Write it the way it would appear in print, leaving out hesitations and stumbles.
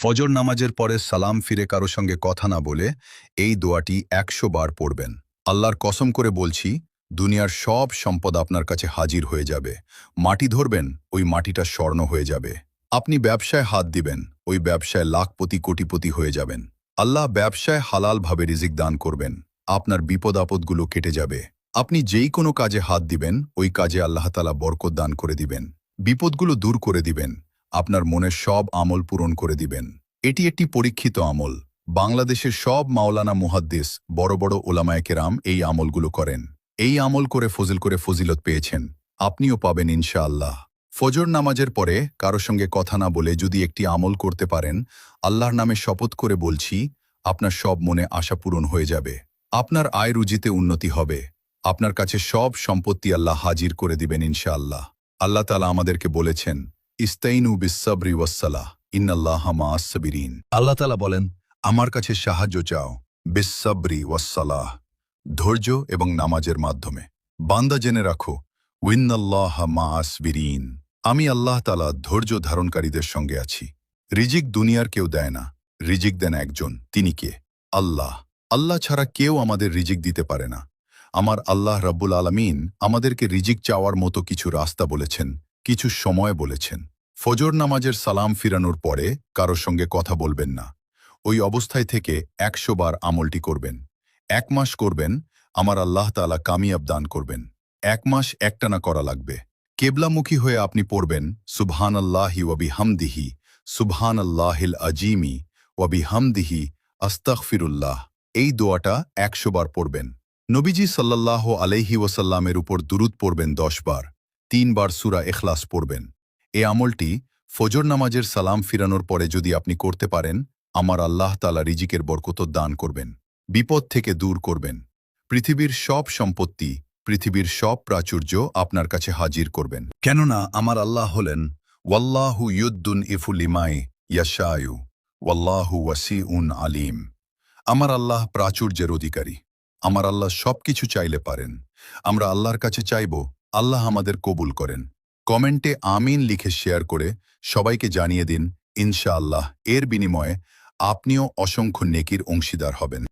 ফজর নামাজের পরে সালাম ফিরে কারো সঙ্গে কথা না বলে এই দোয়াটি ১০০ বার পড়বেন। আল্লাহর কসম করে বলছি, দুনিয়ার সব সম্পদ আপনার কাছে হাজির হয়ে যাবে। মাটি ধরবেন, ওই মাটিটা স্বর্ণ হয়ে যাবে। আপনি ব্যবসায় হাত দিবেন, ওই ব্যবসায় লাখপতি কোটিপতি হয়ে যাবেন। আল্লাহ ব্যবসায় হালালভাবে রিজিক দান করবেন, আপনার বিপদ আপদগুলো কেটে যাবে। আপনি যেই কোনো কাজে হাত দিবেন, ওই কাজে আল্লাহ তাআলা বরকত দান করে দিবেন, বিপদগুলো দূর করে দিবেন, আপনার মনের সব আমল পূরণ করে দিবেন। এটি একটি পরীক্ষিত আমল। বাংলাদেশের সব মাওলানা মুহাদ্দিস, বড় বড় ওলামায়ে কেরাম এই আমলগুলো করেন। এই আমল করে ফজিলত পেয়েছেন, আপনিও পাবেন ইনশাআল্লাহ। ফজর নামাজের পরে কারো সঙ্গে কথা না বলে যদি একটি আমল করতে পারেন, আল্লাহর নামে শপথ করে বলছি, আপনার সব মনে আশা পূরণ হয়ে যাবে। আপনার আয় রুজিতে উন্নতি হবে, আপনার কাছে সব সম্পত্তি আল্লাহ হাজির করে দিবেন ইনশাআল্লাহ। আল্লাহ তাআলা আমাদেরকে বলেছেন, ইস্তাইনু বিস-সাবরি ওয়াস-সালাহ, ইন্নাল্লাহা মা'আস সাবিরিন। আল্লাহ তাআলা বলেন, আমার কাছে সাহায্য চাও বিস-সাবরি ওয়াস-সালাহ, ধৈর্য এবং নামাজের মাধ্যমে। বান্দা জেনে রাখো, ইন্নাল্লাহা মা'আস সাবিরিন, আমি আল্লাহ তাআলা ধৈর্য ধারণকারীদের সঙ্গে আছি। রিজিক দুনিয়ার কেউ দেয় না, রিজিক দেন একজন। তিনি কে? আল্লাহ। আল্লাহ ছাড়া কেউ আমাদের রিজিক দিতে পারে না। আমার আল্লাহ রাব্বুল আলামিন আমাদেরকে রিজিক চাওয়ার মতো কিছু রাস্তা বলেছেন, কিছু সময় বলেছেন। ফজর নামাজের সালাম ফিরানোর পরে কারোর সঙ্গে কথা বলবেন না। ওই অবস্থায় থেকে ১০০ বার আমলটি করবেন। ১ মাস করবেন, আমার আল্লাহ তাআলা কামিয়াব দান করবেন। ১ মাস একটানা করা লাগবে। কেবলামুখী হয়ে আপনি পড়বেন, সুবহানাল্লাহি ওয়া বিহামদিহি, সুবহানাল্লাহিল আযীমি ওয়া বিহামদিহি, আস্তাগফিরুল্লাহ। এই দোয়াটা ১০০ বার পড়বেন। নবীজি সাল্লাল্লাহু আলাইহি ওয়াসাল্লামের উপর দুরূদ পড়বেন ১০ বার। ৩ বার সূরা ইখলাস পড়বেন। এই আমলটি ফজর নামাজের সালাম ফিরানোর পরে যদি আপনি করতে পারেন, আমার আল্লাহ তাআলা রিজিকের বরকত দান করবেন, বিপদ থেকে দূর করবেন। পৃথিবীর সব সম্পত্তি, পৃথিবীর সব প্রাচুর্য আপনার কাছে হাজির করবেন। কেননা আমার আল্লাহ হলেন ওয়াল্লাহু ইউদ্দুনইফু লিমাই ইয়াশায়ু ওয়াল্লাহু ওয়াসিউন আলিম। আমার আল্লাহ প্রাচুর্যের অধিকারী। আমার আল্লাহ সবকিছু চাইলে পারেন। আমরা আল্লাহর কাছে চাইব, আল্লাহ আমাদের কবুল করেন। কমেন্টে আমিন লিখে শেয়ার করে সবাইকে জানিয়ে দিন, ইনশাআল্লাহ এর বিনিময়ে আপনিও অসংখ্য নেকির অংশীদার হবেন।